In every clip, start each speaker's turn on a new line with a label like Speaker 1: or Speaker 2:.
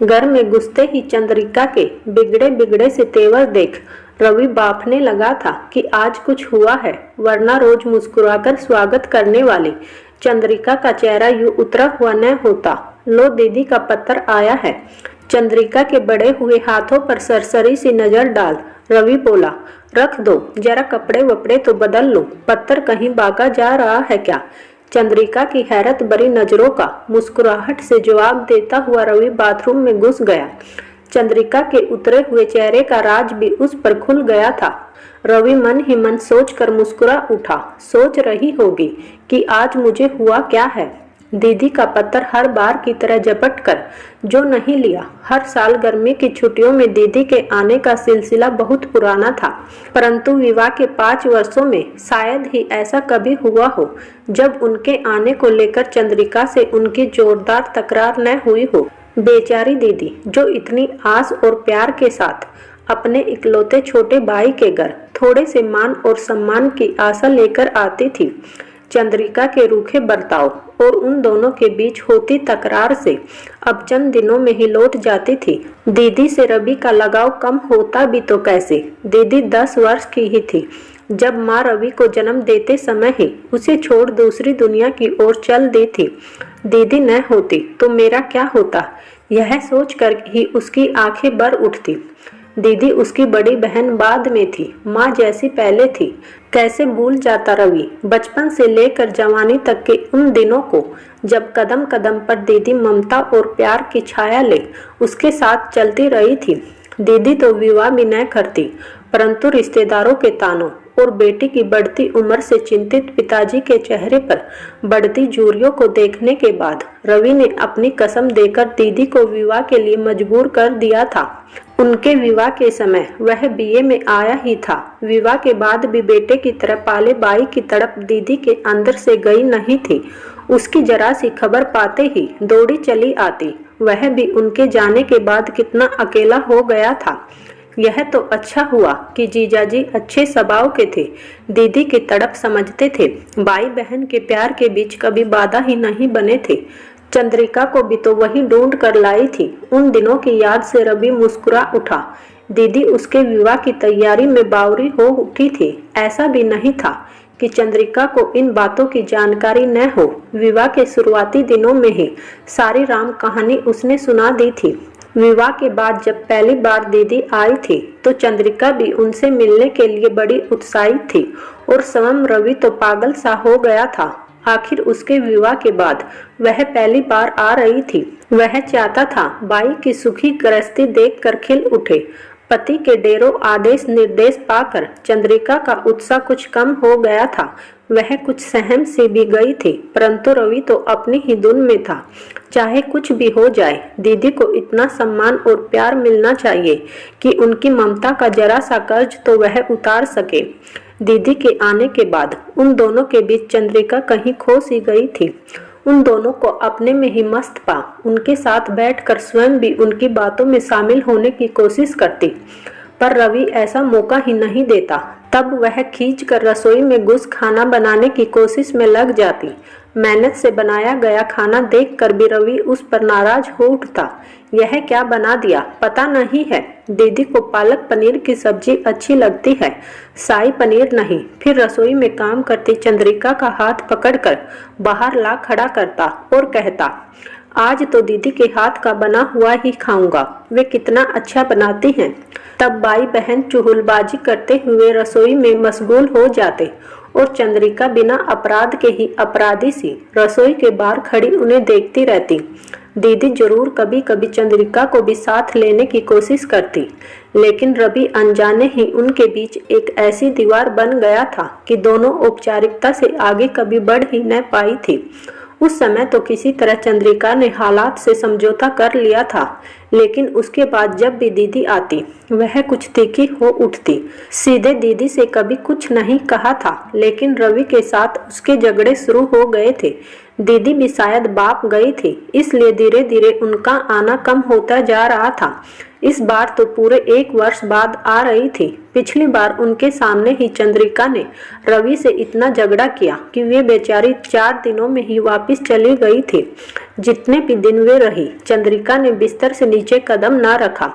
Speaker 1: घर में घुसते ही चंद्रिका के बिगड़े बिगड़े से तेवर देख रवि बाफने लगा था कि आज कुछ हुआ है, वरना रोज मुस्कुराकर स्वागत करने वाली चंद्रिका का चेहरा यूं उतरा हुआ न होता। लो दीदी का पत्र आया है। चंद्रिका के बड़े हुए हाथों पर सरसरी सी नजर डाल रवि बोला, रख दो, जरा कपड़े वपड़े तो बदल लो, पत्थर कहीं भागा जा रहा है क्या? चंद्रिका की हैरत भरी नजरों का मुस्कुराहट से जवाब देता हुआ रवि बाथरूम में घुस गया। चंद्रिका के उतरे हुए चेहरे का राज भी उस पर खुल गया था। रवि मन ही मन सोचकर मुस्कुरा उठा। सोच रही होगी कि आज मुझे हुआ क्या है। दीदी का पत्र हर बार की तरह झपट कर जो नहीं लिया। हर साल गर्मी की छुट्टियों में दीदी के आने का सिलसिला बहुत पुराना था, परंतु विवाह के 5 वर्षों में शायद ही ऐसा कभी हुआ हो जब उनके आने को लेकर चंद्रिका से उनकी जोरदार तकरार न हुई हो। बेचारी दीदी जो इतनी आस और प्यार के साथ अपने इकलौते छोटे भाई के घर थोड़े से मान और सम्मान की आशा लेकर आती थी, चंद्रिका के रूखे बर्ताव और उन दोनों के बीच होती तकरार से अब चंद दिनों में ही लौट जाती थी। दीदी से रवि का लगाव कम होता भी तो कैसे। दीदी 10 वर्ष की ही थी जब माँ रवि को जन्म देते समय ही उसे छोड़ दूसरी दुनिया की ओर चल दी थी। दीदी न होती तो मेरा क्या होता, यह सोचकर ही उसकी आंखें भर उठती। दीदी उसकी बड़ी बहन बाद में थी, माँ जैसी पहले थी। कैसे भूल जाता रवि बचपन से लेकर जवानी तक के उन दिनों को जब कदम कदम पर दीदी ममता और प्यार की छाया ले उसके साथ चलती रही थी। दीदी तो विवाह भी न करती, परंतु रिश्तेदारों के तानों और बेटी की बढ़ती उम्र से चिंतित पिताजी के चेहरे पर बढ़ती झुर्रियों को देखने के बाद रवि ने अपनी कसम देकर दीदी को विवाह के लिए मजबूर कर दिया था। उनके विवाह के समय वह बीए में आया ही था। विवाह के बाद भी बेटे की तरह पाले भाई की तड़प दीदी के अंदर से गई नहीं थी। उसकी जरा सी खबर पाते ही दौड़ी चली आती। वह भी उनके जाने के बाद कितना अकेला हो गया था। यह तो अच्छा हुआ कि जीजाजी अच्छे स्वभाव के थे, दीदी की तड़प समझते थे, भाई बहन के प्यार के बीच कभी बाधा ही नहीं बने थे। चंद्रिका को भी तो वही ढूंढ कर लाई थी। उन दिनों की याद से रवि मुस्कुरा उठा। दीदी उसके विवाह की तैयारी में बावरी हो उठी थी। ऐसा भी नहीं था कि चंद्रिका को इन बातों की जानकारी न हो। विवाह के शुरुआती दिनों में ही सारी राम कहानी उसने सुना दी थी। विवाह के बाद जब पहली बार दीदी आई थी तो चंद्रिका भी उनसे मिलने के लिए बड़ी उत्साहित थी और स्वयं रवि तो पागल सा हो गया था। आखिर उसके विवाह के बाद वह पहली बार आ रही थी। वह चाहता था भाई की सुखी गृहस्थी देखकर खिल उठे। पति के डेरों आदेश निर्देश पाकर चंद्रिका का उत्साह कुछ कम हो गया था। वह कुछ सहम सी भी गई थी, परंतु रवि तो अपनी ही धुन में था। चाहे कुछ भी हो जाए, दीदी को इतना सम्मान और प्यार मिलना चाहिए कि उनकी ममता का जरा सा कर्ज तो वह उतार सके। दीदी के आने के बाद उन दोनों के बीच चंद्रिका कहीं खो सी गई थी। उन दोनों को अपने में ही मस्त पा उनके साथ बैठकर स्वयं भी उनकी बातों में शामिल होने की कोशिश करती, पर रवि ऐसा मौका ही नहीं देता। तब वह खींचकर रसोई में घुस खाना बनाने की कोशिश में लग जाती। मेहनत से बनाया गया खाना देखकर भी रवि उस पर नाराज हो उठता। यह क्या बना दिया पता नहीं है। दीदी को पालक पनीर की सब्जी अच्छी लगती है, शाही पनीर नहीं। फिर रसोई में काम करती चंद्रिका का हाथ पकड़कर बाहर ला खड़ा करता और कहता, आज तो दीदी के हाथ का बना हुआ ही खाऊंगा, वे कितना अच्छा बनाती हैं। तब भाई बहन चुगलबाजी करते हुए रसोई में मशगूल हो जाते और चंद्रिका बिना अपराध के ही अपराधी सी रसोई के बाहर खड़ी उन्हें देखती रहती। दीदी जरूर कभी कभी चंद्रिका को भी साथ लेने की कोशिश करती, लेकिन रवि अनजाने ही उनके बीच एक ऐसी दीवार बन गया था कि दोनों औपचारिकता से आगे कभी बढ़ ही न पाई थी। उस समय तो किसी तरह चंद्रिका ने हालात से समझौता कर लिया था, लेकिन उसके बाद जब भी दीदी आती वह कुछ तीखी हो उठती। सीधे दीदी से कभी कुछ नहीं कहा था, लेकिन रवि के साथ उसके झगड़े शुरू हो गए थे। दीदी भी शायद बाप गई थी, इसलिए धीरे धीरे उनका आना कम होता जा रहा था। इस बार तो पूरे 1 वर्ष बाद आ रही थी। पिछली बार उनके सामने ही चंद्रिका ने रवि से इतना झगड़ा किया कि वे बेचारी 4 दिनों में ही वापस चली गई थी। जितने भी दिन वे रही, चंद्रिका ने बिस्तर से नीचे कदम ना रखा।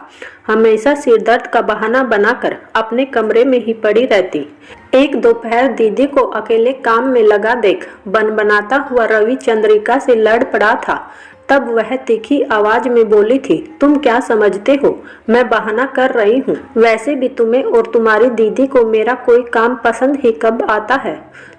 Speaker 1: हमेशा सिर दर्द का बहाना बनाकर अपने कमरे में ही पड़ी रहती। एक दोपहर दीदी को अकेले काम में लगा देख बनबनाता हुआ रवि चंद्रिका से लड़ पड़ा था। तब वह तीखी आवाज में बोली थी, तुम क्या समझते हो, मैं बहाना कर रही हूँ। वैसे भी तुम्हें और तुम्हारी दीदी को मेरा कोई काम पसंद ही कब आता है।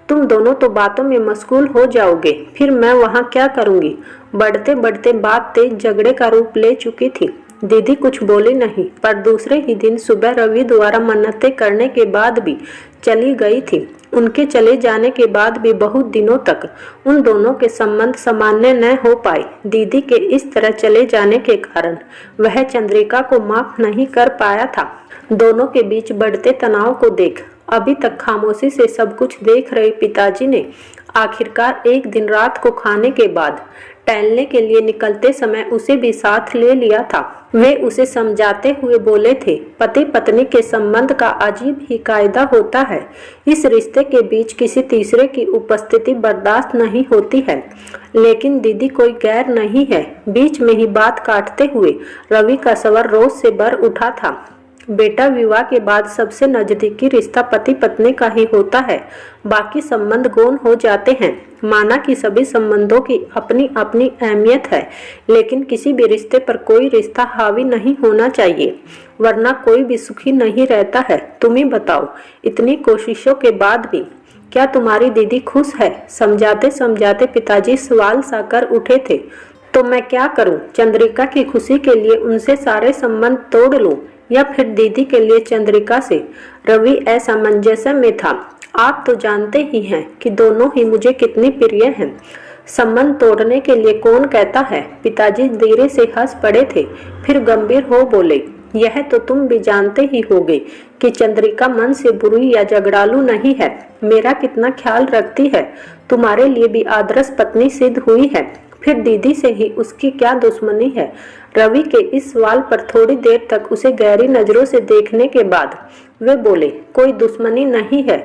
Speaker 1: तुम दोनों तो बातों में मशगूल हो जाओगे, फिर मैं वहाँ क्या करूँगी। बढ़ते बढ़ते बात तेज झगड़े का रूप ले चुकी थी। दीदी कुछ बोली नहीं, पर दूसरे ही दिन सुबह रवि द्वारा मन्नतें करने के बाद भी चली गई थी। उनके चले जाने के बाद भी बहुत दिनों तक उन दोनों के संबंध सामान्य न हो पाए। दीदी के इस तरह चले जाने के कारण वह चंद्रिका को माफ नहीं कर पाया था। दोनों के बीच बढ़ते तनाव को देख अभी तक खामोशी से सब कुछ देख रहे पिताजी ने आखिरकार एक दिन रात को खाने के बाद टहलने के लिए निकलते समय उसे भी साथ ले लिया था। वे उसे समझाते हुए बोले थे, पति पत्नी के संबंध का अजीब ही कायदा होता है। इस रिश्ते के बीच किसी तीसरे की उपस्थिति बर्दाश्त नहीं होती है। लेकिन दीदी कोई गैर नहीं है। बीच में ही बात काटते हुए रवि का स्वर रोष से भर उठा था। बेटा, विवाह के बाद सबसे नजदीकी रिश्ता पति पत्नी का ही होता है, बाकी संबंध गौण हो जाते हैं। माना कि सभी संबंधों की अपनी अपनी अहमियत है, लेकिन किसी भी रिश्ते पर कोई रिश्ता हावी नहीं होना चाहिए, वरना कोई भी सुखी नहीं रहता है। तुम ही बताओ, इतनी कोशिशों के बाद भी क्या तुम्हारी दीदी खुश है। समझाते समझाते पिताजी सवाल सा कर उठे थे, तो मैं क्या करूं? चंद्रिका की खुशी के लिए उनसे सारे संबंध तोड़ लूं या फिर दीदी के लिए चंद्रिका से? रवि असमंजस में था। आप तो जानते ही हैं कि दोनों ही मुझे कितनी प्रिय हैं। संबंध तोड़ने के लिए कौन कहता है? पिताजी धीरे से हंस पड़े थे, फिर गंभीर हो बोले, यह तो तुम भी जानते ही होगे कि चंद्रिका मन से बुरी या झगड़ालू नहीं है। मेरा कितना ख्याल रखती है, तुम्हारे लिए भी आदर्श पत्नी सिद्ध हुई है। फिर दीदी से ही उसकी क्या दुश्मनी है? रवि के इस सवाल पर थोड़ी देर तक उसे गहरी नजरों से देखने के बाद वे बोले, कोई दुश्मनी नहीं है।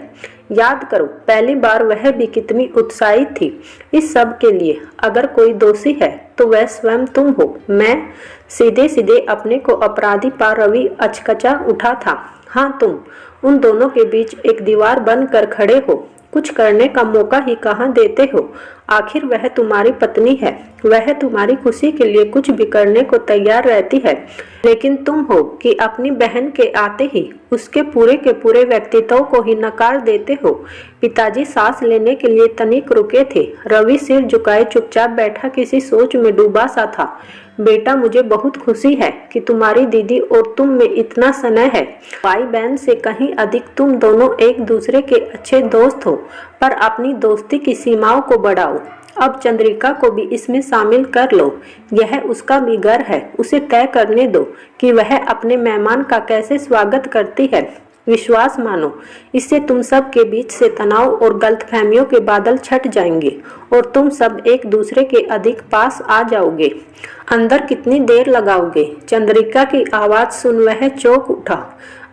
Speaker 1: याद करो, पहली बार वह भी कितनी उत्साहित थी इस सब के लिए। अगर कोई दोषी है तो वह स्वयं तुम हो। मैं सीधे सीधे अपने को अपराधी पा रवि अचकचा उठा था। हाँ, तुम उन दोनों के बीच एक दीवार बन कर खड़े हो। कुछ करने का मौका ही कहाँ देते हो? आखिर वह तुम्हारी पत्नी है, वह तुम्हारी खुशी के लिए कुछ भी करने को तैयार रहती है। लेकिन तुम हो कि अपनी बहन के आते ही उसके पूरे के पूरे व्यक्तित्व को ही नकार देते हो। पिताजी सांस लेने के लिए तनिक रुके थे। रवि सिर झुकाए चुपचाप बैठा किसी सोच में डूबा सा था। बेटा, मुझे बहुत खुशी है कि तुम्हारी दीदी और तुम में इतना स्नेह है। भाई बहन से कहीं अधिक तुम दोनों एक दूसरे के अच्छे दोस्त हो, पर अपनी दोस्ती की सीमाओं को बढ़ाओ। अब चंद्रिका को भी इसमें शामिल कर लो। यह उसका भी घर है, उसे तय करने दो कि वह अपने मेहमान का कैसे स्वागत करती है। विश्वास मानो, इससे तुम सब के बीच से तनाव और गलतफहमियों के बादल छट जाएंगे और तुम सब एक दूसरे के अधिक पास आ जाओगे। अंदर कितनी देर लगाओगे? चंद्रिका की आवाज सुन वह चौंक उठा।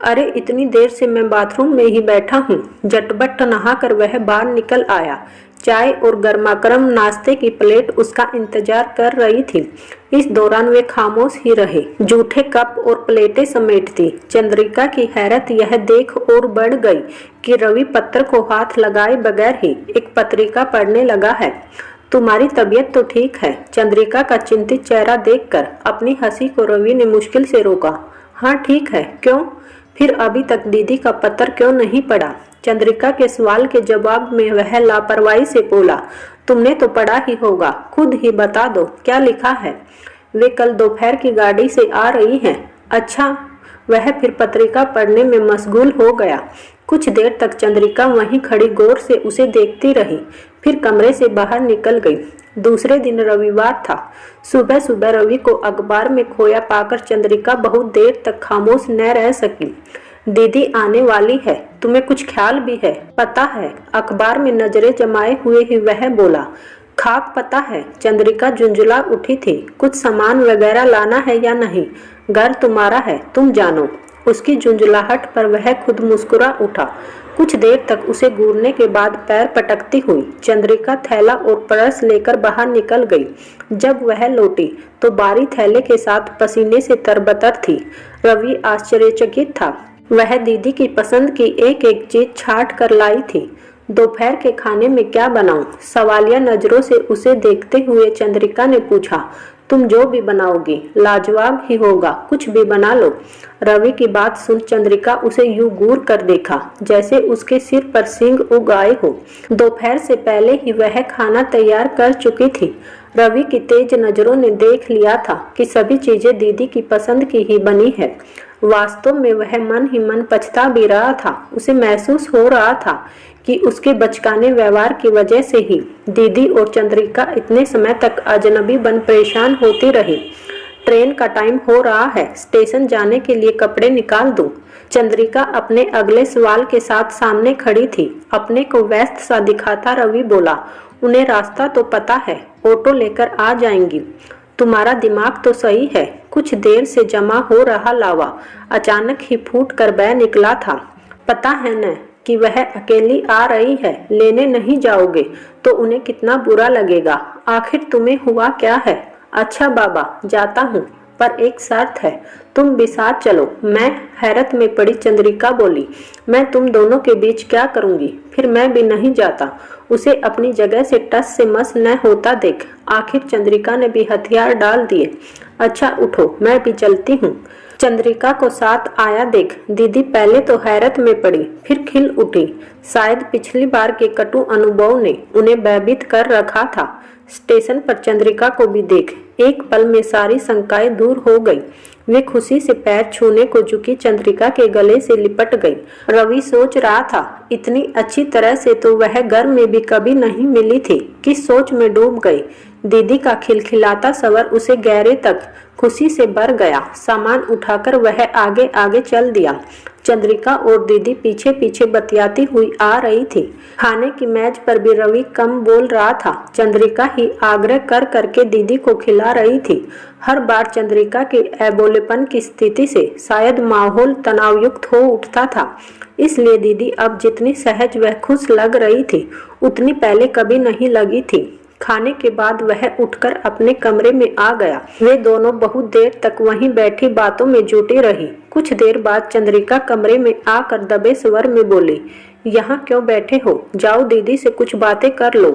Speaker 1: अरे, इतनी देर से मैं बाथरूम में ही बैठा हूँ। झटपट नहाकर वह बाहर निकल आया। चाय और गर्मागर्म नाश्ते की प्लेट उसका इंतजार कर रही थी। इस दौरान वे खामोश ही रहे, जूठे कप और प्लेटें समेटती। चंद्रिका की हैरत यह देख और बढ़ गई कि रवि पत्र को हाथ लगाए बगैर ही एक पत्रिका पढ़ने लगा है। तुम्हारी तबीयत तो ठीक है? चंद्रिका का चिंतित चेहरा देखकर अपनी हंसी को रवि ने मुश्किल से रोका। हाँ, ठीक है। क्यों? फिर अभी तक दीदी का पत्र क्यों नहीं पढ़ा? चंद्रिका के सवाल के जवाब में वह लापरवाही से बोला, तुमने तो पढ़ा ही होगा, खुद ही बता दो क्या लिखा है। वे कल दोपहर की गाड़ी से आ रही हैं। अच्छा। वह फिर पत्रिका पढ़ने में मशगूल हो गया। कुछ देर तक चंद्रिका वहीं खड़ी गौर से उसे देखती रही, फिर कमरे से बाहर निकल गई। दूसरे दिन रविवार था। सुबह सुबह रवि को अखबार में खोया पाकर चंद्रिका बहुत देर तक खामोश न रह सकी। दीदी आने वाली है, तुम्हें कुछ ख्याल भी है? पता है। अखबार में नजरें जमाए हुए ही वह बोला, खाक पता है। चंद्रिका झुंझुला उठी थी। कुछ सामान वगैरह लाना है या नहीं? घर तुम्हारा है, तुम जानो। उसकी झुंझलाहट पर वह खुद मुस्कुरा उठा। कुछ देर तक उसे घूरने के बाद पैर पटकती हुई चंद्रिका थैला और पर्स लेकर बाहर निकल गई। जब वह लौटी तो बारी थैले के साथ पसीने से तरबतर थी। रवि आश्चर्यचकित था। वह दीदी की पसंद की एक एक चीज छांट कर लाई थी। दोपहर के खाने में क्या बनाऊं? सवालिया नजरों से उसे देखते हुए चंद्रिका ने पूछा। तुम जो भी बनाओगी लाजवाब ही होगा, कुछ भी बना लो। रवि की बात सुन चंद्रिका उसे यूं घूर कर देखा जैसे उसके सिर पर सींग उग आए हो। दोपहर से पहले ही वह खाना तैयार कर चुकी थी। रवि की तेज नजरों ने देख लिया था कि सभी चीजें दीदी की पसंद की ही बनी है। वास्तव में वह मन ही मन पछता भी रहा था। उसे महसूस हो रहा था कि उसके बचकाने व्यवहार की वजह से ही दीदी और चंद्रिका इतने समय तक अजनबी बन परेशान होती रही। ट्रेन का टाइम हो रहा है, स्टेशन जाने के लिए कपड़े निकाल दूं। चंद्रिका अपने अगले सवाल के साथ सामने खड़ी थी। अपने को व्यस्त सा दिखाता रवि बोला, उन्हें रास्ता तो पता है, ऑटो लेकर आ जाएंगी। तुम्हारा दिमाग तो सही है। कुछ देर से जमा हो रहा लावा अचानक ही फूट कर बह निकला था। पता है न कि वह अकेली आ रही है, लेने नहीं जाओगे तो उन्हें कितना बुरा लगेगा। आखिर तुम्हें हुआ क्या है? अच्छा बाबा, जाता हूँ, पर एक शर्त है, तुम भी साथ चलो। मैं हैरत में पड़ी चंद्रिका बोली, मैं तुम दोनों के बीच क्या करूँगी? फिर मैं भी नहीं जाता। उसे अपनी जगह से टस से मस न होता देख आखिर चंद्रिका ने भी हथियार डाल दिए। अच्छा उठो, मैं भी चलती हूँ। चंद्रिका को साथ आया देख दीदी पहले तो हैरत में पड़ी, फिर खिल उठी। शायद पिछली बार के कटु अनुभव ने उन्हें भयभीत कर रखा था। स्टेशन पर चंद्रिका को भी देख एक पल में सारी शंकाएं दूर हो गई। वे खुशी से पैर छूने को झुकी चंद्रिका के गले से लिपट गई। रवि सोच रहा था, इतनी अच्छी तरह से तो वह घर में भी कभी नहीं मिली थी। किस सोच में डूब गई। दीदी का खिलखिलाता स्वर उसे गहरे तक खुशी से भर गया। सामान उठाकर वह आगे आगे चल दिया। चंद्रिका और दीदी पीछे पीछे बतियाती हुई आ रही थी। खाने की मेज पर भी रवि कम बोल रहा था। चंद्रिका ही आग्रह कर करके दीदी को खिला रही थी। हर बार चंद्रिका के अबोलेपन की स्थिति से शायद माहौल तनावयुक्त हो उठता था। इसलिए दीदी अब जितनी सहज व खुश लग रही थी उतनी पहले कभी नहीं लगी थी। खाने के बाद वह उठकर अपने कमरे में आ गया। वे दोनों बहुत देर तक वहीं बैठी बातों में जुटी रही। कुछ देर बाद चंद्रिका कमरे में आकर दबे स्वर में बोली, यहाँ क्यों बैठे हो? जाओ दीदी से कुछ बातें कर लो।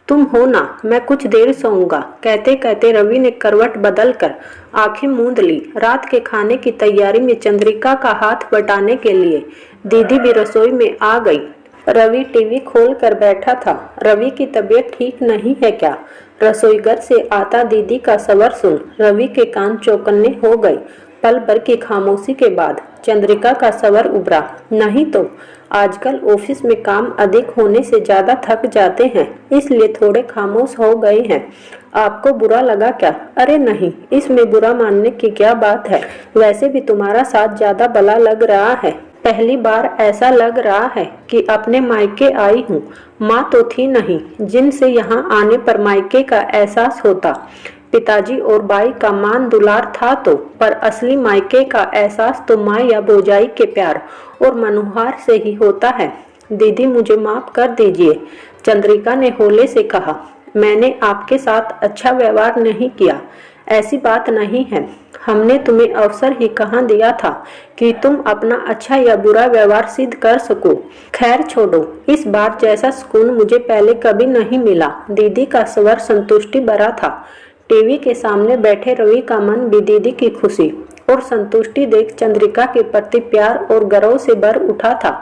Speaker 1: तुम हो ना, मैं कुछ देर सोऊंगा। कहते कहते रवि ने करवट बदलकर आंखें मूंद ली। रात के खाने की तैयारी में चंद्रिका का हाथ बटाने के लिए दीदी भी रसोई में आ गई। रवि टीवी खोल कर बैठा था। रवि की तबीयत ठीक नहीं है क्या? रसोईघर से आता दीदी का स्वर सुन रवि के कान चौकन्ने हो गए। पल भर की खामोशी के बाद चंद्रिका का स्वर उभरा, नहीं तो आजकल ऑफिस में काम अधिक होने से ज्यादा थक जाते हैं, इसलिए थोड़े खामोश हो गए हैं। आपको बुरा लगा क्या? अरे नहीं, इसमें बुरा मानने की क्या बात है। वैसे भी तुम्हारा साथ ज्यादा भला लग रहा है। पहली बार ऐसा लग रहा है कि अपने मायके आई हूँ। माँ तो थी नहीं जिनसे यहाँ आने पर मायके का एहसास होता। पिताजी और बाई का मान दुलार था तो, पर असली मायके का एहसास तो माँ या भौजाई के प्यार और मनुहार से ही होता है। दीदी मुझे माफ कर दीजिए, चंद्रिका ने होले से कहा। मैंने आपके साथ अच्छा व्यवहार नहीं किया, ऐसी बात नहीं है। हमने तुम्हें अवसर ही कहाँ दिया था कि तुम अपना अच्छा या बुरा व्यवहार सिद्ध कर सको। खैर छोड़ो, इस बार जैसा सुकून मुझे पहले कभी नहीं मिला। दीदी का स्वर संतुष्टि भरा था। टीवी के सामने बैठे रवि का मन भी दीदी की खुशी और संतुष्टि देख चंद्रिका के प्रति प्यार और गर्व से भर उठा था।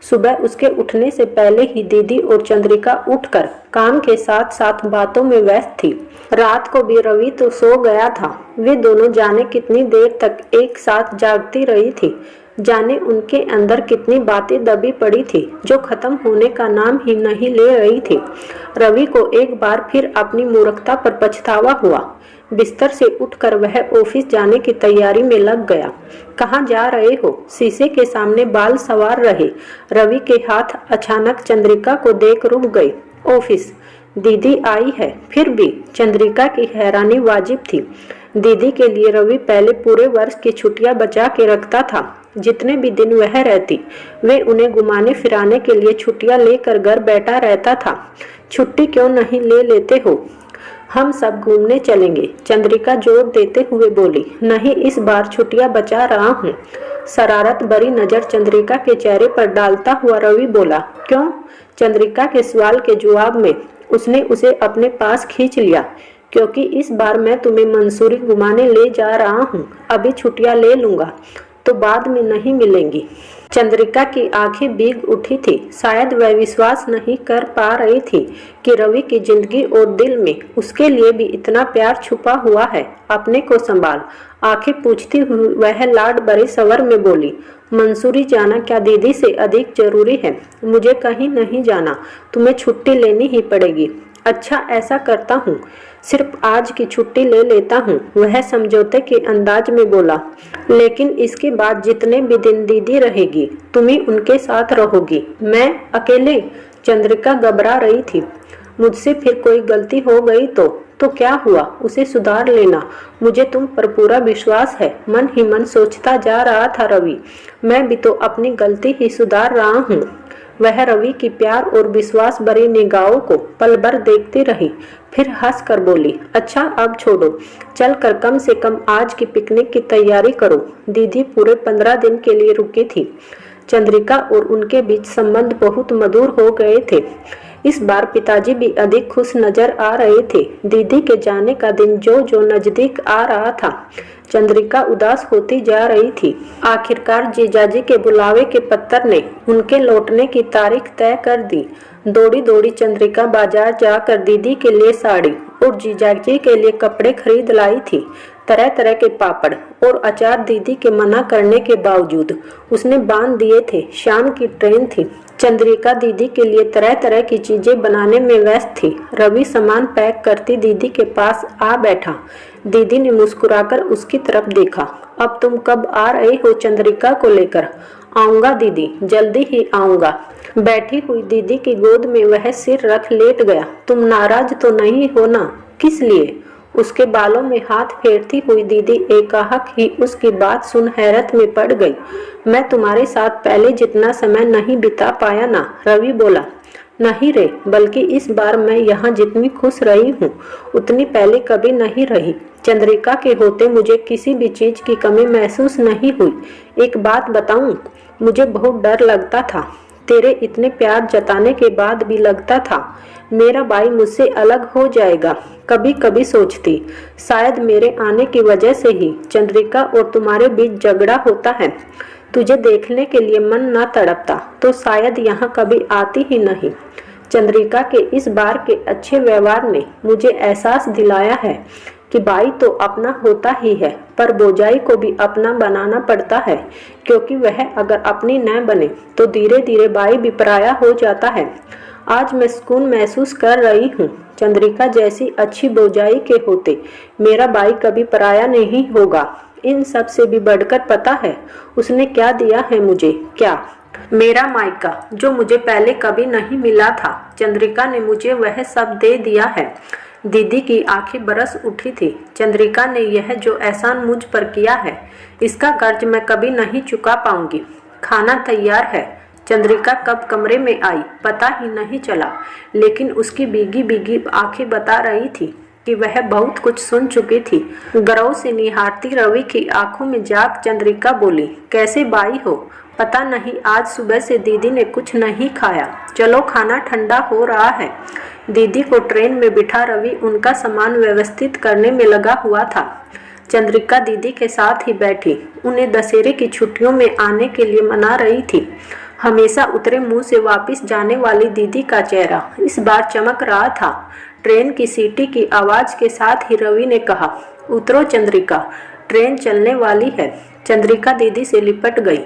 Speaker 1: सुबह उसके उठने से पहले ही दीदी और चंद्रिका उठकर काम के साथ साथ बातों में व्यस्त थी। रात को भी रवि तो सो गया था। वे दोनों जाने कितनी देर तक एक साथ जागती रही थी। जाने उनके अंदर कितनी बातें दबी पड़ी थी जो खत्म होने का नाम ही नहीं ले रही थी। रवि को एक बार फिर अपनी मूर्खता पर पछतावा हुआ। बिस्तर से उठकर वह ऑफिस जाने की तैयारी में लग गया। कहाँ जा रहे हो? शीशे के सामने बाल संवार रहे रवि के हाथ अचानक चंद्रिका को देख रुक गए। ऑफिस? दीदी आई है? फिर भी चंद्रिका की हैरानी वाजिब थी। दीदी के लिए रवि पहले पूरे वर्ष की छुट्टियां बचा के रखता था। जितने भी दिन वह रहती, वे उन्हें घुमाने फिराने के लिए छुट्टियां लेकर घर बैठा रहता था। छुट्टी क्यों नहीं ले लेते हो? हम सब घूमने चलेंगे, चंद्रिका जोर देते हुए बोली। नहीं, इस बार छुट्टियां बचा रहा हूँ। शरारत भरी नजर चंद्रिका के चेहरे पर डालता हुआ रवि बोला। क्यों? चंद्रिका के सवाल के जवाब में उसने उसे अपने पास खींच लिया। क्योंकि इस बार मैं तुम्हें मंसूरी घुमाने ले जा रहा हूँ। अभी छुट्टियां ले लूंगा तो बाद में नहीं मिलेंगी। चंद्रिका की आंखें भीग उठी थी। शायद वह विश्वास नहीं कर पा रही थी कि रवि की जिंदगी और दिल में उसके लिए भी इतना प्यार छुपा हुआ है। अपने को संभाल, आंखें पूछती हुई वह लाड भरे स्वर में बोली। मंसूरी जाना क्या दीदी से अधिक जरूरी है? मुझे कहीं नहीं जाना, तुम्हें छुट्टी लेनी ही पड़ेगी। अच्छा, ऐसा करता हूँ, सिर्फ आज की छुट्टी ले लेता हूँ, वह समझौते के अंदाज में बोला। लेकिन इसके बाद जितने भी दिन दीदी रहेगी तुम ही उनके साथ रहोगी। मैं अकेले? चंद्रिका घबरा रही थी। मुझसे फिर कोई गलती हो गई तो क्या हुआ? उसे सुधार लेना। मुझे तुम पर पूरा विश्वास है, मन ही मन सोचता जा रहा था रवि। मैं भी तो अपनी गलती ही सुधार रहा हूँ। वह रवि की प्यार और विश्वास भरी निगाहों को पल भर देखती रही, फिर हंस कर बोली। अच्छा, अब छोड़ो, चल कर कम से कम आज की पिकनिक की तैयारी करो। दीदी पूरे 15 दिन के लिए रुकी थी। चंद्रिका और उनके बीच संबंध बहुत मधुर हो गए थे। इस बार पिताजी भी अधिक खुश नजर आ रहे थे। दीदी के जाने का दिन जो जो नजदीक आ रहा था, चंद्रिका उदास होती जा रही थी। आखिरकार जीजाजी के बुलावे के पत्र ने उनके लौटने की तारीख तय कर दी। दौड़ी दौड़ी चंद्रिका बाजार जाकर दीदी के लिए साड़ी और जीजाजी के लिए कपड़े खरीद लाई थी। तरह तरह के पापड़ और अचार दीदी के मना करने के बावजूद उसने बांध दिए थे। शाम की ट्रेन थी। चंद्रिका दीदी के लिए तरह तरह की चीजें बनाने में व्यस्त थी। रवि सामान पैक करती दीदी के पास आ बैठा। दीदी ने मुस्कुराकर उसकी तरफ देखा। अब तुम कब आ रहे हो चंद्रिका को लेकर? आऊंगा दीदी, जल्दी ही आऊंगा। बैठी हुई दीदी की गोद में वह सिर रख लेट गया। तुम नाराज तो नहीं हो ना? किस लिए? उसके बालों में हाथ फेरती हुई दीदी एकाएक ही उसकी बात सुन हैरत में पड़ गई। मैं तुम्हारे साथ पहले जितना समय नहीं बिता पाया ना, रवि बोला। नहीं रे, बल्कि इस बार मैं यहाँ जितनी खुश रही हूँ उतनी पहले कभी नहीं रही। चंद्रिका के होते मुझे किसी भी चीज की कमी महसूस नहीं हुई। एक बात बताऊं, मुझे बहुत डर लगता था। तेरे इतने प्यार जताने के बाद भी लगता था मेरा भाई मुझसे अलग हो जाएगा। कभी कभी सोचती शायद मेरे आने की वजह से ही चंद्रिका और तुम्हारे बीच झगड़ा होता है। तुझे देखने के लिए मन न तड़पता तो शायद यहाँ कभी आती ही नहीं। चंद्रिका के इस बार के अच्छे व्यवहार ने मुझे एहसास दिलाया है कि भाई तो अपना होता ही है, पर भौजाई को भी अपना बनाना पड़ता है, क्योंकि वह अगर अपनी न बने तो धीरे धीरे भाई भी पराया हो जाता है। आज मैं सुकून महसूस कर रही हूँ। चंद्रिका जैसी अच्छी भौजाई के होते मेरा भाई कभी पराया नहीं होगा। इन सब से भी बढ़कर पता है उसने क्या दिया है मुझे? क्या? मेरा मायका, जो मुझे पहले कभी नहीं मिला था। चंद्रिका ने मुझे वह सब दे दिया है। दीदी की आंखें बरस उठी थी। चंद्रिका ने यह जो एहसान मुझ पर किया है, इसका कर्ज मैं कभी नहीं चुका पाऊंगी। खाना तैयार है। चंद्रिका कब कमरे में आई पता ही नहीं चला, लेकिन उसकी भीगी भीगी आंखें बता रही थी कि वह बहुत कुछ सुन चुकी थी। गौरव से निहारती रवि की आंखों में जाग चंद्रिका बोली, कैसे बाई हो? पता नहीं, आज सुबह से दीदी ने कुछ नहीं खाया। चलो, खाना ठंडा हो रहा है। दीदी को ट्रेन में बिठा रवि उनका सामान व्यवस्थित करने में लगा हुआ था। चंद्रिका दीदी के साथ ही बैठी उन्हें दशहरे की छुट्टियों में आने के लिए मना रही थी। हमेशा उतरे मुंह से वापस जाने वाली दीदी का चेहरा इस बार चमक रहा था। ट्रेन की सीटी की आवाज के साथ ही रवि ने कहा, उतरो चंद्रिका, ट्रेन चलने वाली है। चंद्रिका दीदी से लिपट गई।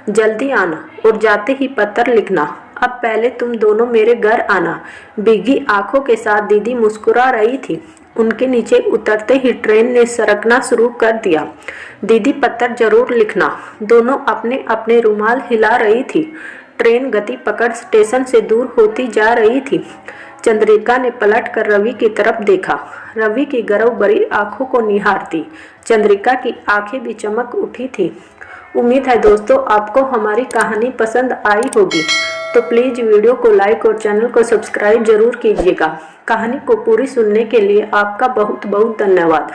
Speaker 1: जल्दी आना और जाते ही पत्र लिखना। अब पहले तुम दोनों मेरे घर आना। भीगी आंखों के साथ दीदी मुस्कुरा रही थी। उनके नीचे उतरते ही ट्रेन ने सरकना शुरू कर दिया। दीदी पत्र जरूर लिखना। दोनों अपने अपने रुमाल हिला रही थी। ट्रेन गति पकड़ स्टेशन से दूर होती जा रही थी। चंद्रिका ने पलटकर रवि की तरफ देखा। रवि की गर्व भरी आंखों को निहारती चंद्रिका की आंखें भी चमक उठी थी। उम्मीद है दोस्तों आपको हमारी कहानी पसंद आई होगी, तो प्लीज़ वीडियो को लाइक और चैनल को सब्सक्राइब जरूर कीजिएगा। कहानी को पूरी सुनने के लिए आपका बहुत बहुत धन्यवाद।